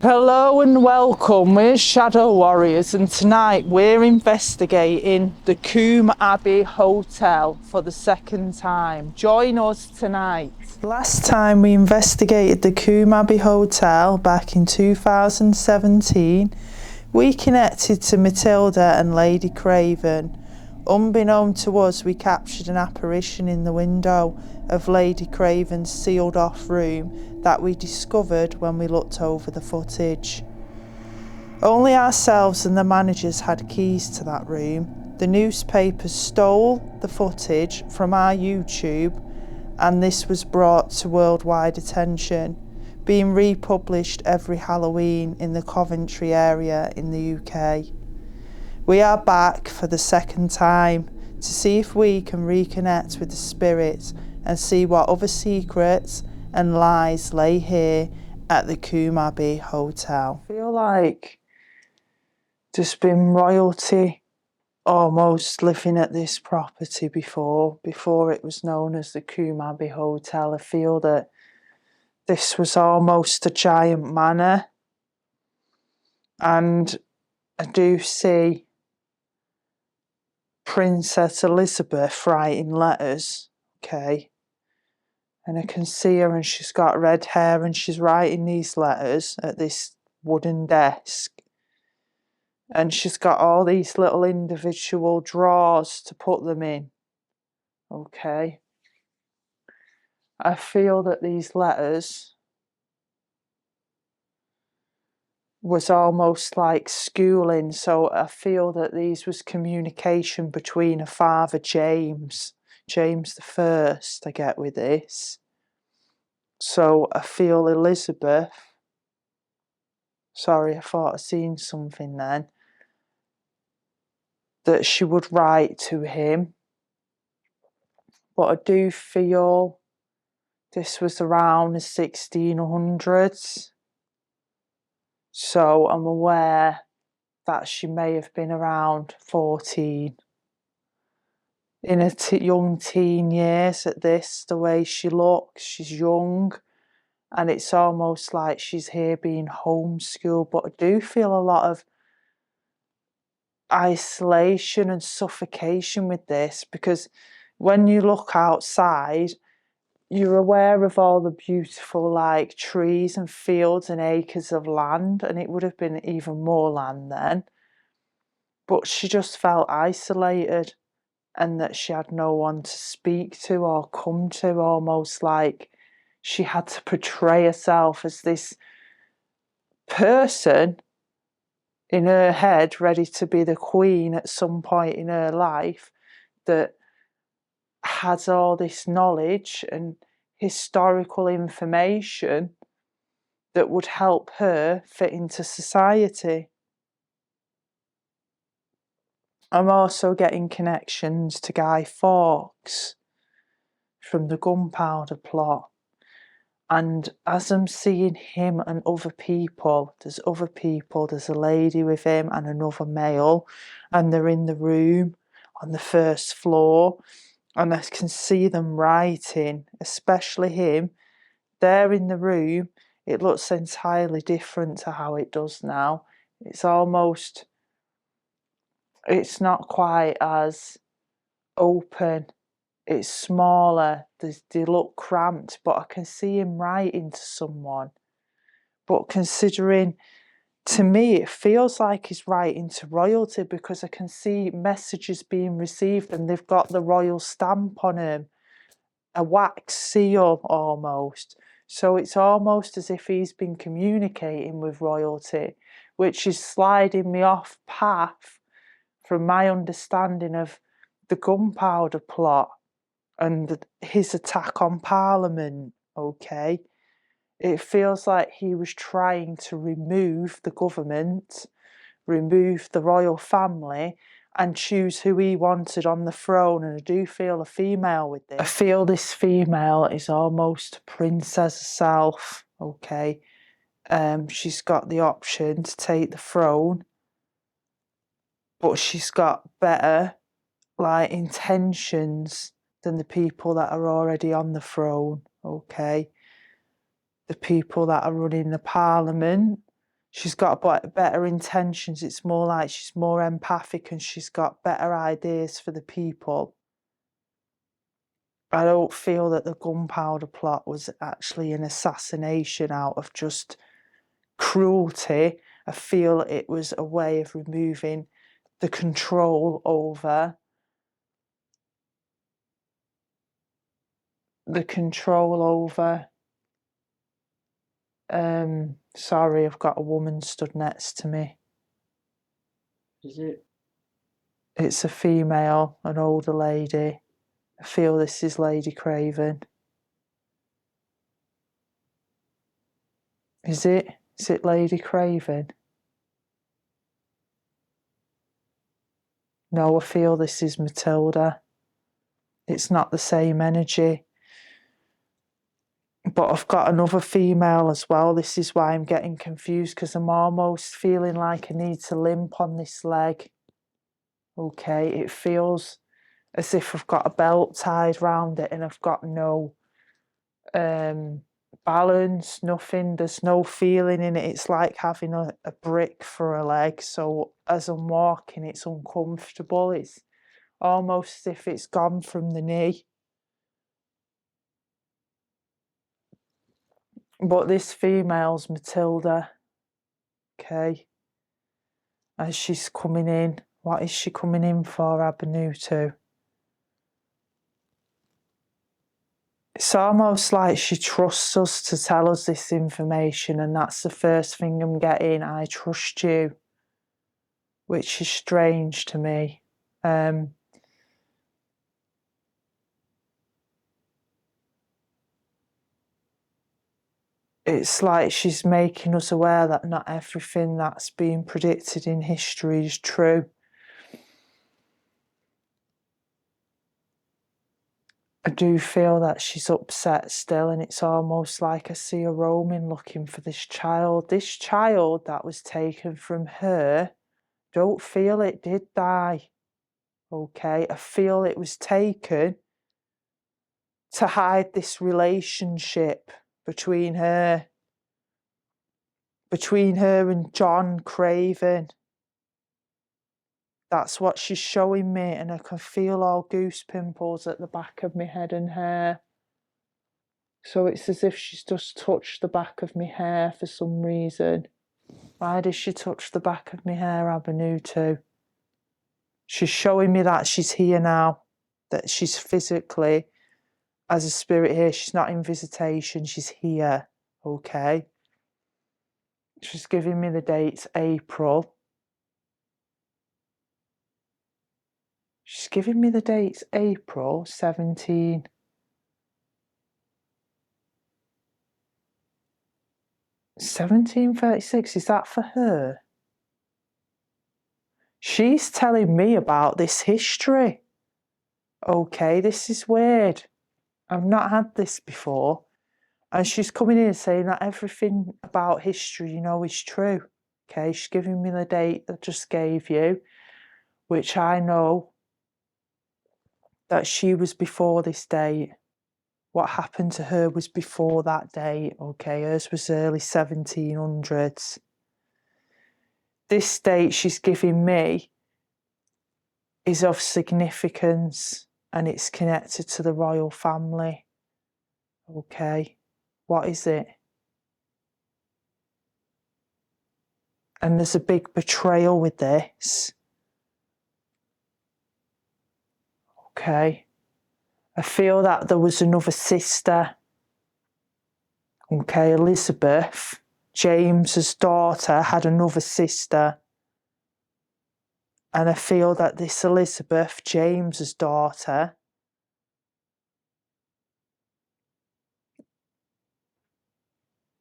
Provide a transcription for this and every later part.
Hello and welcome, we're Shadow Warriors and tonight we're investigating the Coombe Abbey Hotel for the second time. Join us tonight. Last time we investigated the Coombe Abbey Hotel back in 2017, we connected to Matilda and Lady Craven. Unbeknown to us, we captured an apparition in the window of Lady Craven's sealed off room that we discovered when we looked over the footage. Only ourselves and the managers had keys to that room. The newspapers stole the footage from our YouTube and this was brought to worldwide attention, being republished every Halloween in the Coventry area in the UK. We are back for the second time to see if we can reconnect with the spirits and see what other secrets and lies lay here at the Coombe Abbey Hotel. I feel like there's been royalty almost living at this property before it was known as the Coombe Abbey Hotel. I feel that this was almost a giant manor, and I do see Princess Elizabeth writing letters, okay, and I can see her and she's got red hair and she's writing these letters at this wooden desk, and she's got all these little individual drawers to put them in, okay. I feel that these letters was almost like schooling, so I feel that these was communication between a father, James the First, I get with this. So I feel Elizabeth, sorry, I thought I'd seen something then, that she would write to him, but I do feel this was around the 1600s. So I'm aware that she may have been around 14. In her young teen years at this, the way she looks, she's young. And it's almost like she's here being homeschooled. But I do feel a lot of isolation and suffocation with this, because when you look outside, you're aware of all the beautiful like trees and fields and acres of land, and it would have been even more land then, but she just felt isolated and that she had no one to speak to or come to, almost like she had to portray herself as this person in her head ready to be the queen at some point in her life that has all this knowledge and historical information that would help her fit into society. I'm also getting connections to Guy Fawkes from the Gunpowder Plot, and as I'm seeing him and other people, there's a lady with him and another male, and they're in the room on the first floor, and I can see them writing, especially him. There in the room, it looks entirely different to how it does now. It's almost, it's not quite as open. It's smaller. They look cramped, but I can see him writing to someone. But considering, to me, it feels like he's writing to royalty, because I can see messages being received and they've got the royal stamp on them, a wax seal almost. So it's almost as if he's been communicating with royalty, which is sliding me off path from my understanding of the Gunpowder Plot and his attack on Parliament, okay? It feels like he was trying to remove the government, remove the royal family, and choose who he wanted on the throne. And I do feel a female with this. I feel this female is almost a princess herself, okay? She's got the option to take the throne, but she's got better like intentions than the people that are already on the throne, okay? The people that are running the parliament, she's got better intentions. It's more like she's more empathic and she's got better ideas for the people. I don't feel that the gunpowder plot was actually an assassination out of just cruelty. I feel it was a way of removing the control over sorry, I've got a woman stood next to me. Is it? It's a female, an older lady. I feel this is Lady Craven. Is it? Is it Lady Craven? No, I feel this is Matilda. It's not the same energy. But I've got another female as well. This is why I'm getting confused, because I'm almost feeling like I need to limp on this leg. Okay, it feels as if I've got a belt tied round it and I've got no balance, nothing. There's no feeling in it. It's like having a brick for a leg. So as I'm walking, it's uncomfortable. It's almost as if it's gone from the knee. But this female's Matilda. Okay. As she's coming in. What is she coming in for, Abenuto? It's almost like she trusts us to tell us this information, and that's the first thing I'm getting. I trust you, which is strange to me. It's like she's making us aware that not everything that's being predicted in history is true. I do feel that she's upset still, and it's almost like I see her roaming looking for this child. This child that was taken from her, don't feel it did die. Okay, I feel it was taken to hide this relationship between her and John Craven. That's what she's showing me, and I can feel all goose pimples at the back of my head and hair. So it's as if she's just touched the back of my hair for some reason. Why does she touch the back of my hair, Abenuto? She's showing me that she's here now, that she's physically, as a spirit here, she's not in visitation, she's here, okay? She's giving me the dates April. She's giving me the dates April 17. 1736, is that for her? She's telling me about this history. Okay, this is weird. I've not had this before. And she's coming in and saying that everything about history, you know, is true. Okay, she's giving me the date I just gave you, which I know that she was before this date. What happened to her was before that date, okay? Hers was early 1700s. This date she's giving me is of significance, and it's connected to the royal family. Okay, what is it? And there's a big betrayal with this. Okay. I feel that there was another sister. Okay, Elizabeth, James's daughter, had another sister. And I feel that this Elizabeth, James's daughter,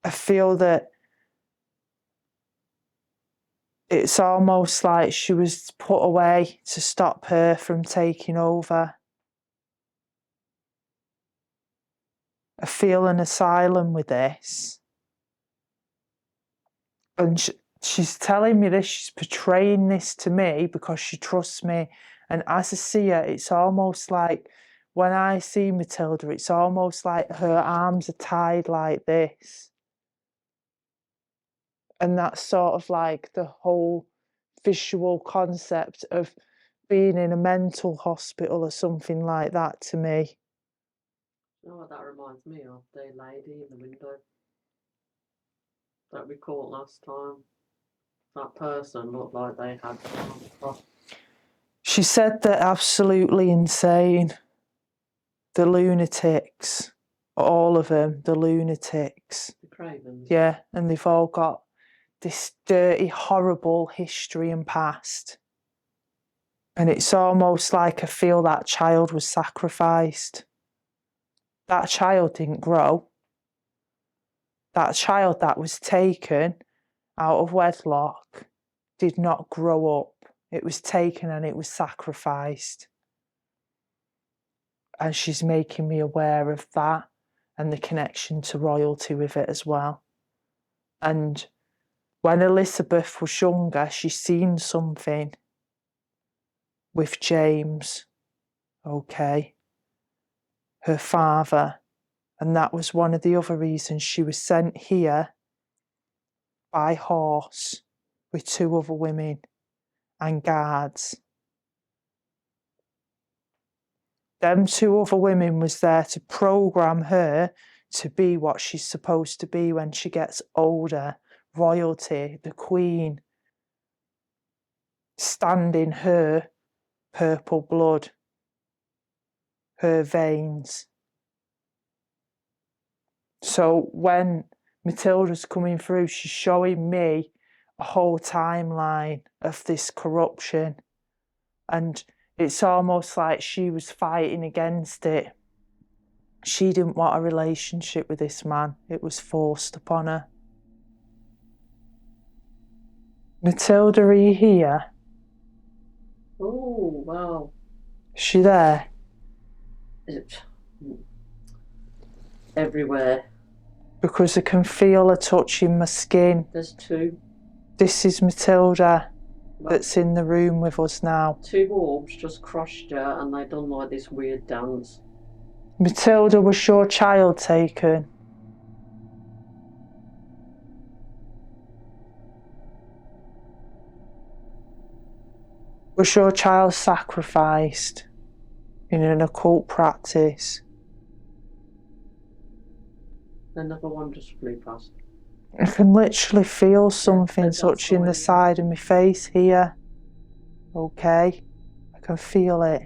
I feel that it's almost like she was put away to stop her from taking over. I feel an asylum with this. And she's telling me this, she's portraying this to me because she trusts me. And as a seer, it's almost like, when I see Matilda, it's almost like her arms are tied like this. And that's sort of like the whole visual concept of being in a mental hospital or something like that to me. You know what that reminds me of? The lady in the window that we caught last time. That person looked like they had cross. She said they're absolutely insane. The lunatics. All of them, the lunatics. The cravens. Yeah, and they've all got this dirty, horrible history and past. And it's almost like I feel that child was sacrificed. That child didn't grow. That child that was taken out of wedlock did not grow up. It was taken and it was sacrificed. And she's making me aware of that and the connection to royalty with it as well. And when Elizabeth was younger, she seen something with James, okay, her father. And that was one of the other reasons she was sent here by horse with 2 other women and guards. Them 2 other women was there to program her to be what she's supposed to be when she gets older. Royalty, the queen, stand in her purple blood, her veins. So when Matilda's coming through, she's showing me a whole timeline of this corruption. And it's almost like she was fighting against it. She didn't want a relationship with this man. It was forced upon her. Matilda, are you here? Oh, wow. Is she there? Everywhere. Because I can feel her touching my skin. There's 2. This is Matilda that's in the room with us now. 2 orbs just crushed her and they done like this weird dance. Matilda, was your child taken? Was your child sacrificed in an occult practice? Another one just flew past. I can literally feel something touching the side of my face here. Okay, I can feel it.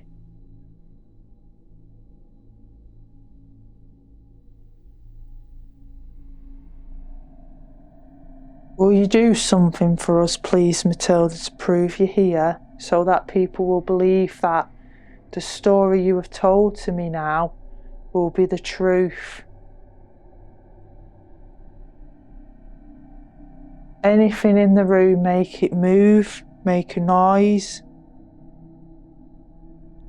Will you do something for us, please, Matilda, to prove you're here, so that people will believe that the story you have told to me now will be the truth? Anything in the room, make it move, make a noise.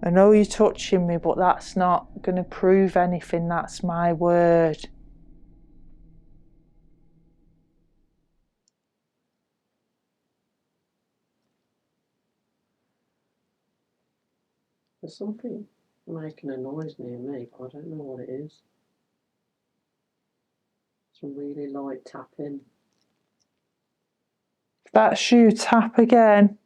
I know you're touching me, but that's not going to prove anything, that's my word. There's something making a noise near me, but I don't know what it is. Some really light tapping. That's you, tap again.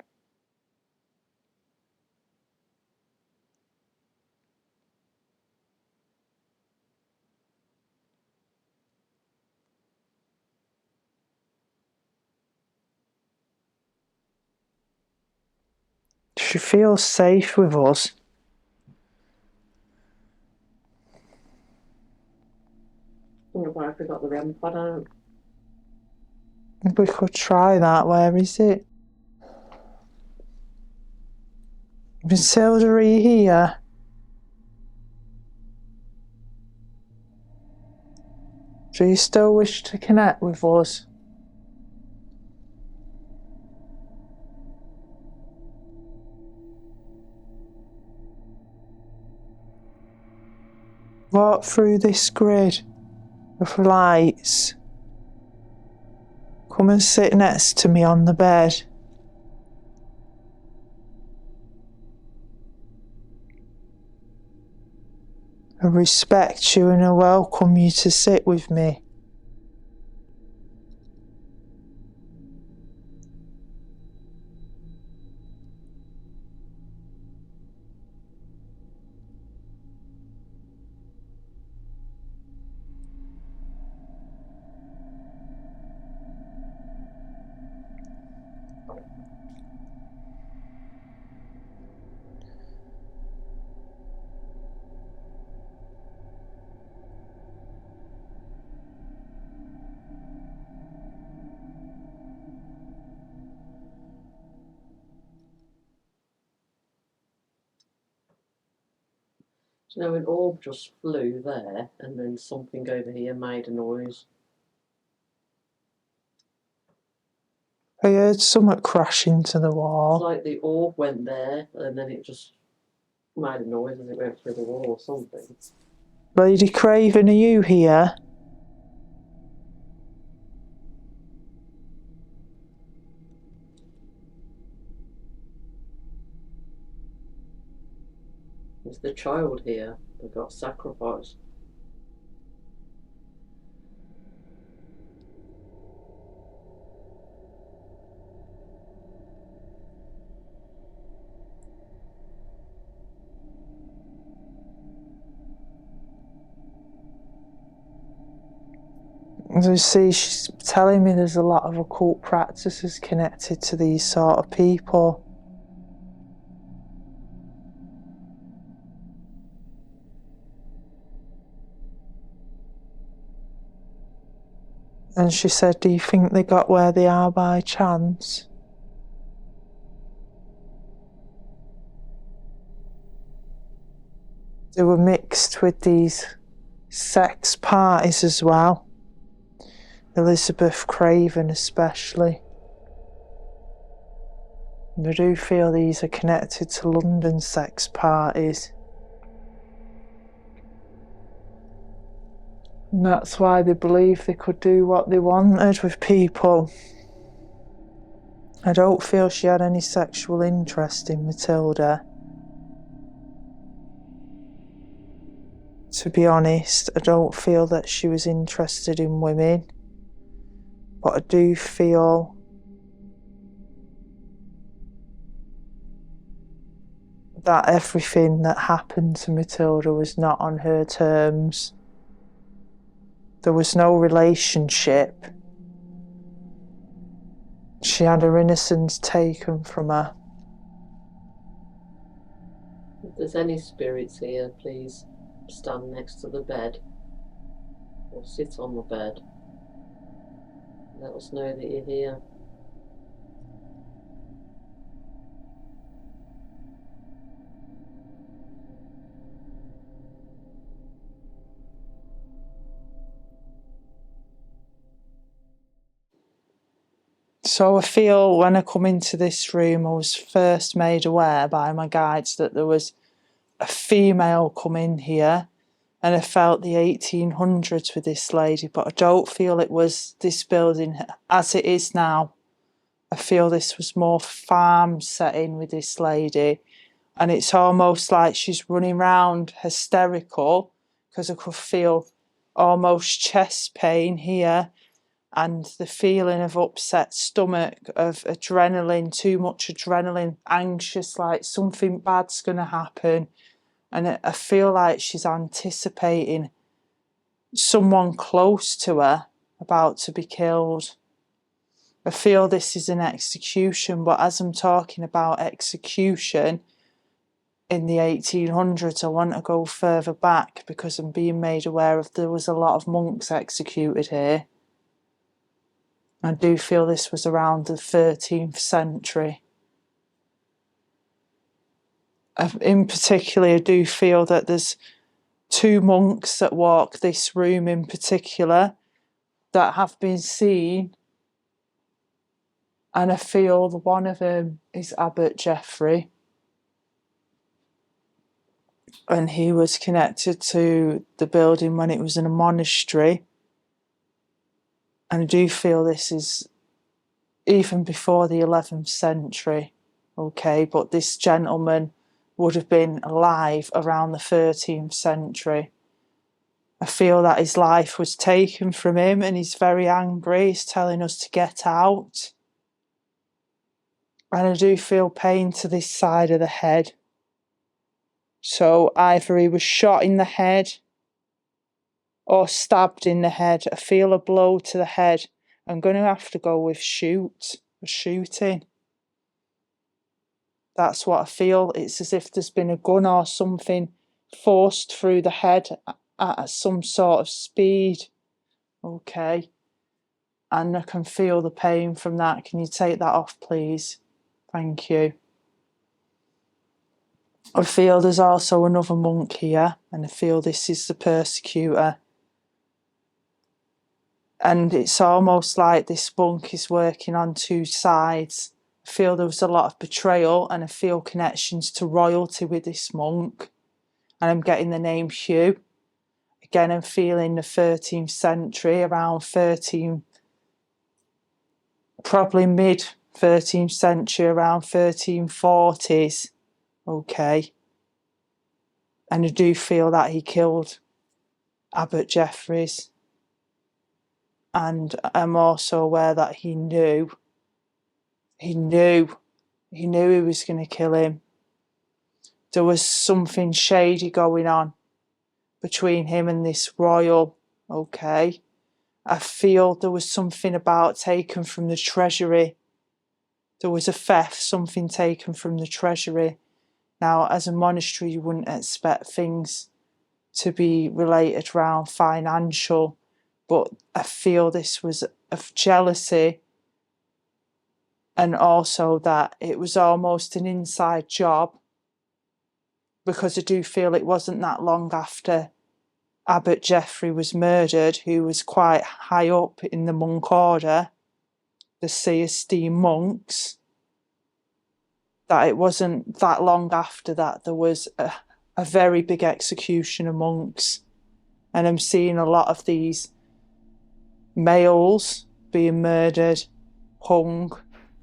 She feels safe with us. I wonder why I got the REM pod out. We could try that. Where is it? Matilda, are you here? Do you still wish to connect with us? Walk through this grid of lights. Come and sit next to me on the bed. I respect you and I welcome you to sit with me. out. Do you know, an orb just flew there, and then something over here made a noise. I heard something crash into the It's wall. like the orb went there, and then it just made a noise as it went through the wall or something. Lady Craven, are you here? Is the child here that got sacrificed? As you see, she's telling me there's a lot of occult practices connected to these sort of people. And she said, do you think they got where they are by chance? They were mixed with these sex parties as well. Elizabeth Craven especially. And I do feel these are connected to London sex parties. And that's why they believe they could do what they wanted with people. I don't feel she had any sexual interest in Matilda. To be honest, I don't feel that she was interested in women. But I do feel that everything that happened to Matilda was not on her terms. There was no relationship. She had her innocence taken from her. If there's any spirits here, please stand next to the bed or sit on the bed. Let us know that you're here. So I feel when I come into this room, I was first made aware by my guides that there was a female come in here, and I felt the 1800s with this lady, but I don't feel it was this building as it is now. I feel this was more farm setting with this lady, and it's almost like she's running around hysterical because I could feel almost chest pain here, and the feeling of upset stomach, of adrenaline, too much adrenaline, anxious, like something bad's going to happen. And I feel like she's anticipating someone close to her about to be killed. I feel this is an execution, but as I'm talking about execution in the 1800s, I want to go further back because I'm being made aware of there was a lot of monks executed here. I do feel this was around the 13th century. In particular, I do feel that there's two monks that walk this room in particular that have been seen, and I feel one of them is Abbot Geoffrey, and he was connected to the building when it was in a monastery. And I do feel this is even before the 11th century, okay, but this gentleman would have been alive around the 13th century. I feel that his life was taken from him and he's very angry. He's telling us to get out. And I do feel pain to this side of the head. So either he was shot in the head or stabbed in the head. I feel a blow to the head. I'm going to have to go with shooting. That's what I feel. It's as if there's been a gun or something forced through the head at some sort of speed. Okay. And I can feel the pain from that. Can you take that off, please? Thank you. I feel there's also another monk here, and I feel this is the persecutor. And it's almost like this monk is working on two sides. I feel there was a lot of betrayal, and I feel connections to royalty with this monk. And I'm getting the name Hugh. Again, I'm feeling the 13th century, around probably mid 13th century, around 1340s. Okay. And I do feel that he killed Abbot Jeffreys. And I'm also aware that he knew he was going to kill him. There was something shady going on between him and this royal. Okay. I feel there was something about taken from the treasury. There was a theft, something taken from the treasury. Now, as a monastery, you wouldn't expect things to be related around financial, but I feel this was of jealousy, and also that it was almost an inside job, because I do feel it wasn't that long after Abbot Jeffrey was murdered, who was quite high up in the monk order, the esteemed monks, that it wasn't that long after that there was a very big execution of monks. And I'm seeing a lot of these males being murdered, hung.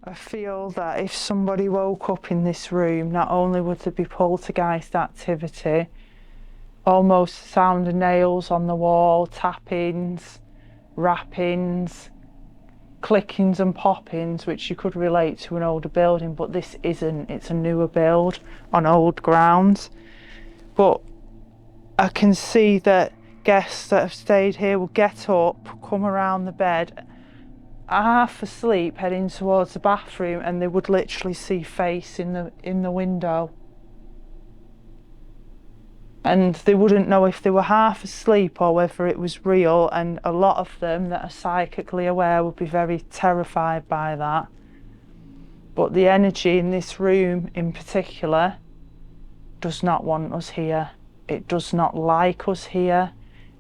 I feel that if somebody woke up in this room, not only would there be poltergeist activity, almost sound of nails on the wall, tappings, rappings, clickings and poppings, which you could relate to an older building, but this isn't. It's a newer build on old grounds. But I can see that guests that have stayed here will get up, come around the bed, half asleep, heading towards the bathroom, and they would literally see face in the window. And they wouldn't know if they were half asleep or whether it was real, and a lot of them that are psychically aware would be very terrified by that. But the energy in this room in particular does not want us here. It does not like us here.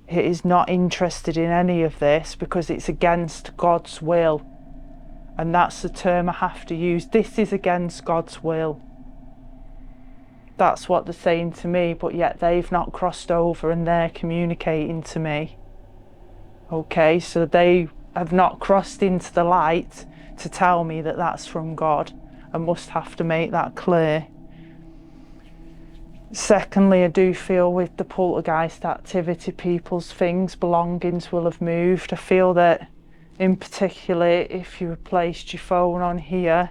It is not interested in any of this because it's against God's will. And that's the term I have to use. This is against God's will. That's what they're saying to me, but yet they've not crossed over and they're communicating to me. Okay, so they have not crossed into the light to tell me that that's from God. I must have to make that clear. Secondly, I do feel with the poltergeist activity, people's things, belongings will have moved. I feel that in particular, if you placed your phone on here,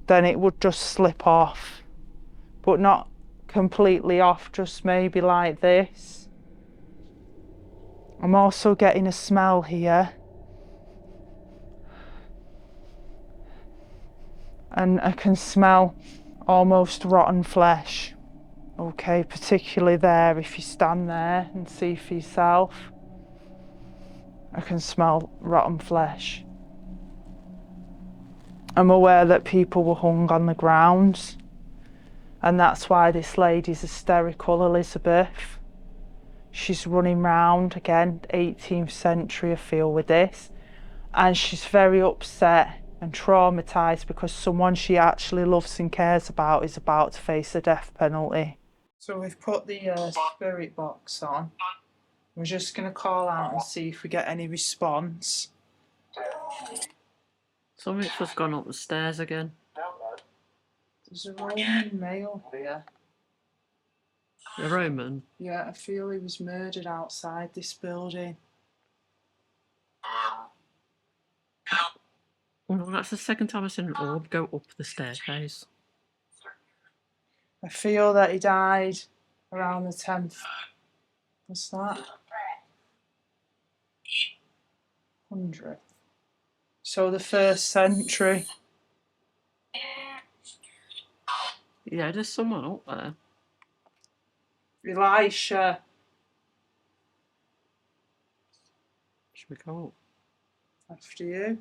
then it would just slip off. But not completely off, just maybe like this. I'm also getting a smell here. And I can smell almost rotten flesh. Okay, particularly there, if you stand there and see for yourself, I can smell rotten flesh. I'm aware that people were hung on the grounds, and that's why this lady's hysterical, Elizabeth. She's running round, again, 18th century I feel with this, and she's very upset and traumatised because someone she actually loves and cares about is about to face the death penalty. So we've put the spirit box on. We're just going to call out and see if we get any response. Something's just gone up the stairs again. There's a Roman male here. A Roman? Yeah, I feel he was murdered outside this building. Well, that's the second time I've seen an orb go up the staircase. I feel that he died around the 10th. What's that? 100th. So the 1st century. Yeah, there's someone up there. Elisha. Should we go up? After you.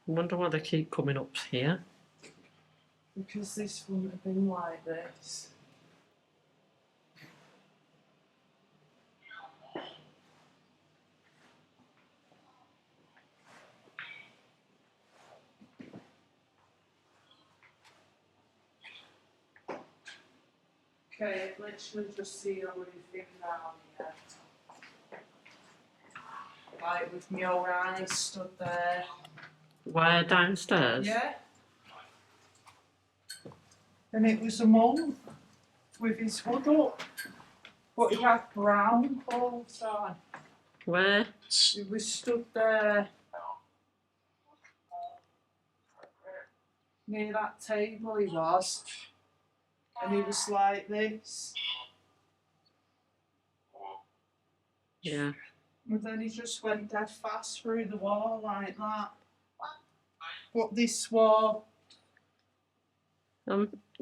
I wonder why they keep coming up here. Because this wouldn't have been like this. Okay, literally just see everything down here. Like with my own eyes stood there. Where, downstairs? Yeah. And it was a monk with his hood up. But he had brown clothes on. Where? He was stood there. Near that table he was. And he was like this. Yeah. And then he just went dead fast through the wall like that. But this wall.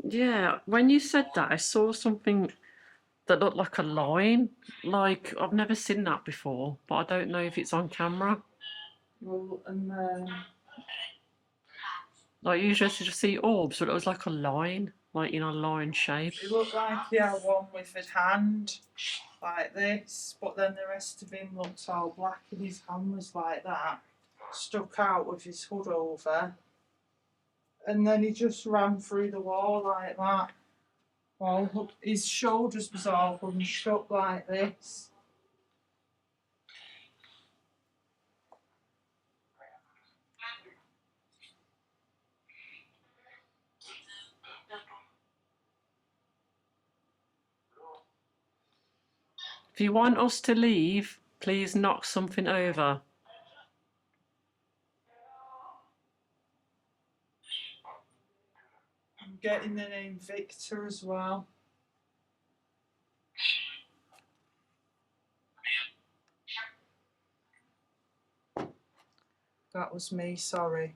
Yeah, when you said that, I saw something that looked like a line. Like, I've never seen that before, but I don't know if it's on camera. Well, and then. Like, usually you just see orbs, but it was like a line, like in a line shape. It looked like he had one with his hand, like this, but then the rest of him looked all black and his hand was like that, stuck out with his hood over. And then he just ran through the wall like that. Well, his shoulders was all hunched up like this. If you want us to leave, please knock something over. I'm getting the name Victor as well. That was me, sorry.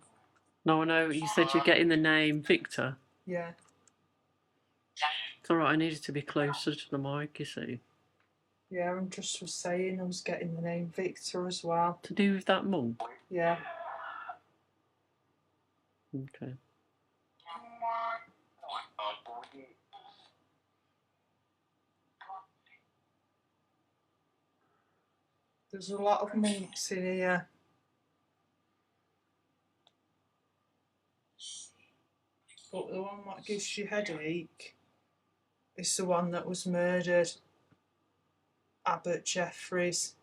No, you said you're getting the name Victor. Yeah. It's alright, I needed to be closer to the mic, you see. Yeah, I'm just was saying I was getting the name Victor as well. To do with that monk? Yeah. Okay. There's a lot of monks in here. But the one that gives you headache is the one that was murdered. Abbot Jeffries.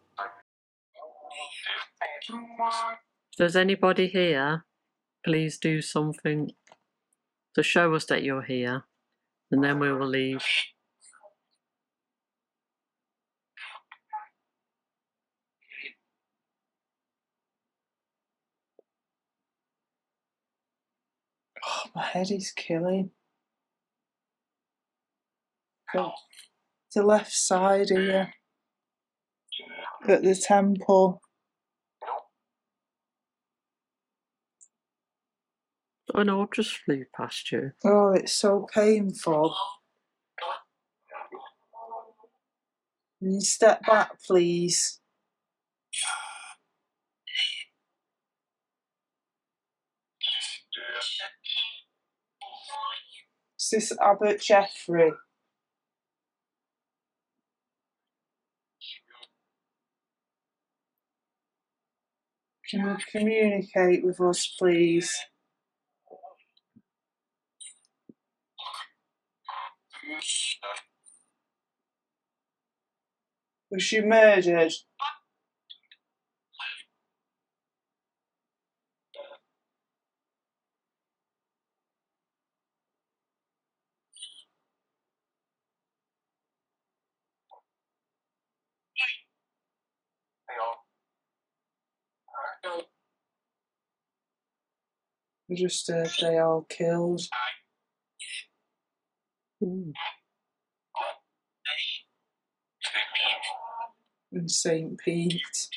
If there's anybody here, please do something to show us that you're here, and then we will leave. Oh, my head is killing. The left side here. At the temple. Oh no, I've just flew past you. Oh, it's so painful. Can you step back, please? Is this Abbot Jeffrey? Can you communicate with us, please? Was she murdered? I just heard they all killed. Mm. And St. Pete.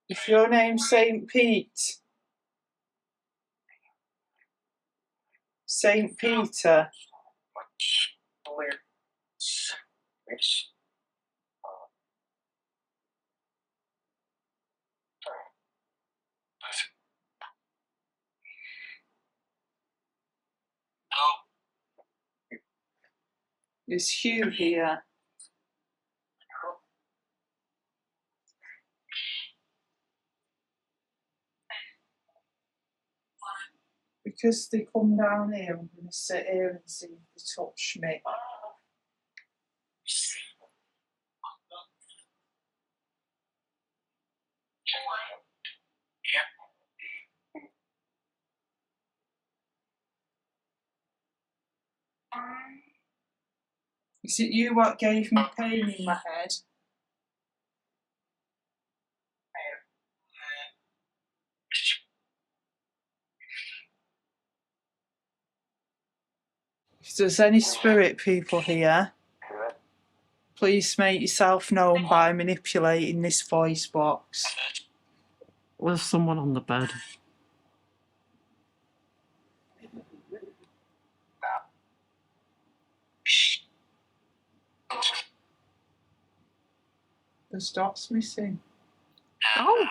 If your name's St. Pete, St. Peter, is Hugh here? Because they come down here, I'm going to sit here and see if they touch me. Is it you what gave me pain in my head? If there's any spirit people here, please make yourself known by manipulating this voice box. There's someone on the bed. The dot's missing. Oh!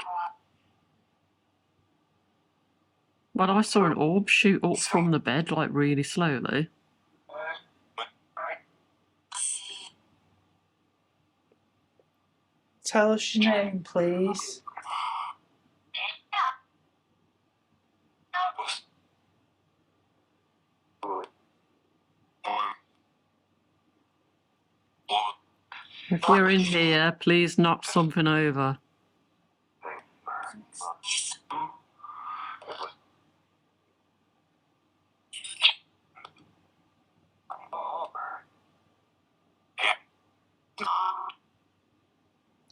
Well, I saw an orb shoot up from the bed, like really slowly. Tell us your name, please. If you're in here, please knock something over.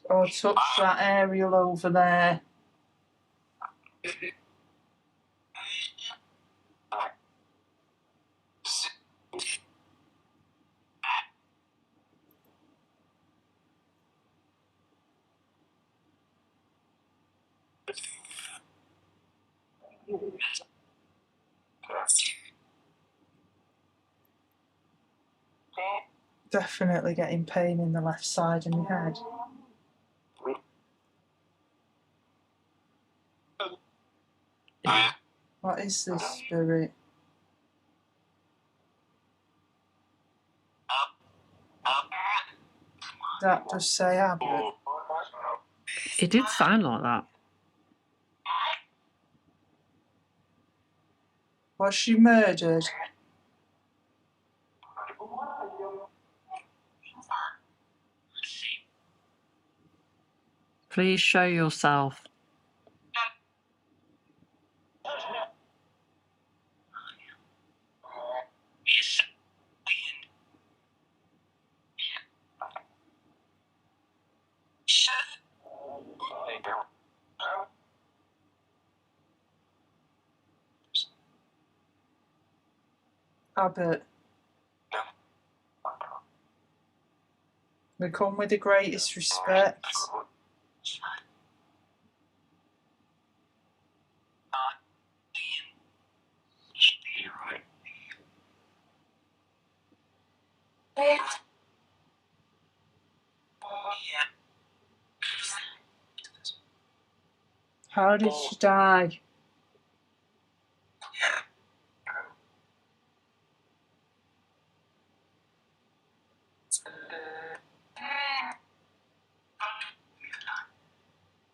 Or touch that aerial over there. Definitely getting pain in the left side of my head. What is this spirit? That does say Abbott. It did sound like that. Was she murdered? Please show yourself. Abbott. We come with the greatest respect. How did she die?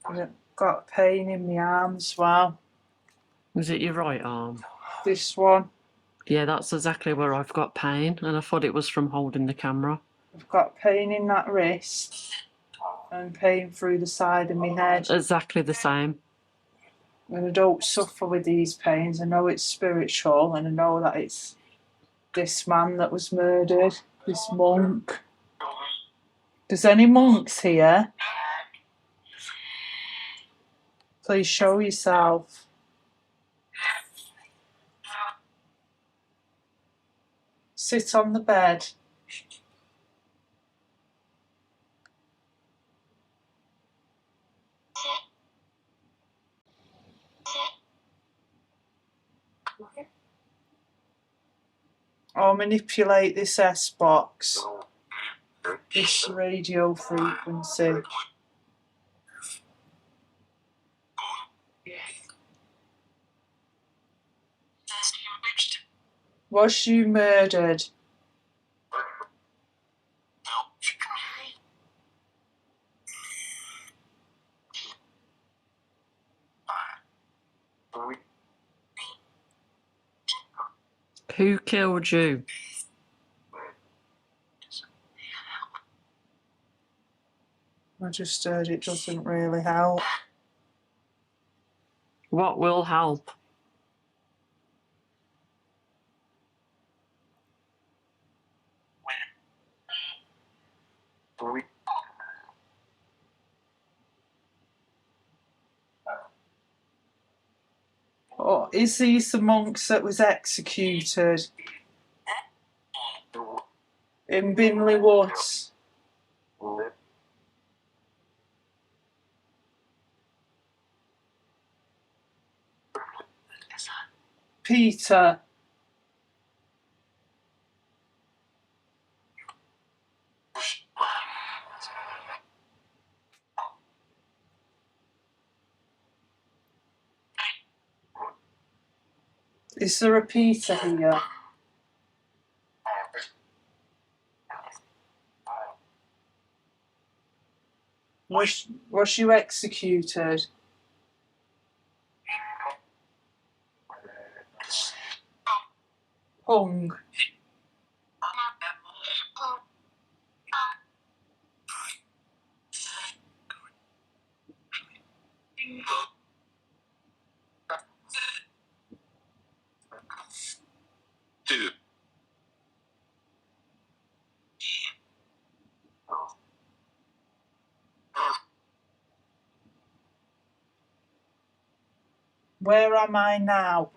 I've got pain in my arm as well. Was it your right arm? This one. Yeah, that's exactly where I've got pain, and I thought it was from holding the camera. I've got pain in that wrist and pain through the side of my head. Exactly the same. And I don't suffer with these pains. I know it's spiritual, and I know that it's this man that was murdered, this monk. There's any monks here? Please show yourself. Sit on the bed. Or manipulate this S-box, this radio frequency. Was you murdered? Who killed you? I just heard it doesn't really help. What will help? Oh, is these the monks that was executed in Binley Woods? Peter. Is there a Peter here? Was you executed? Hung? Where am I now?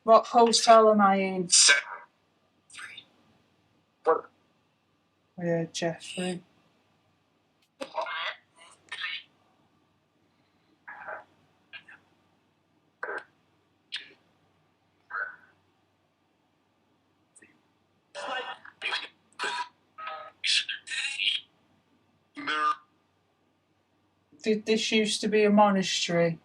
What hotel am I in? Yeah, Jeffrey. Did this used to be a monastery?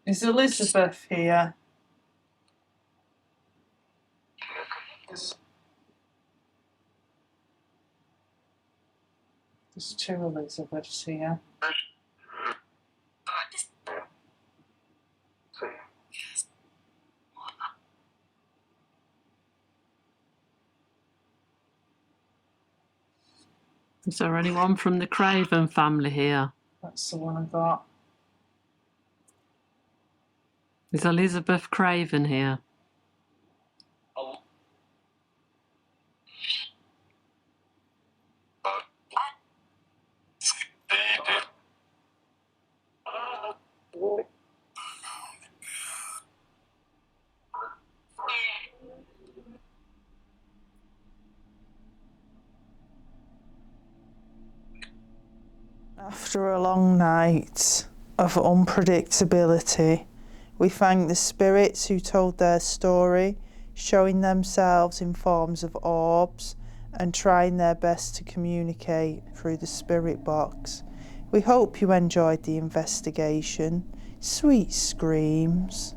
Is Elizabeth here? There's two Elizabeths here. Is there anyone from the Craven family here? That's the one I got. Is Elizabeth Craven here? After a long night of unpredictability, we thank the spirits who told their story, showing themselves in forms of orbs and trying their best to communicate through the spirit box. We hope you enjoyed the investigation. Sweet screams.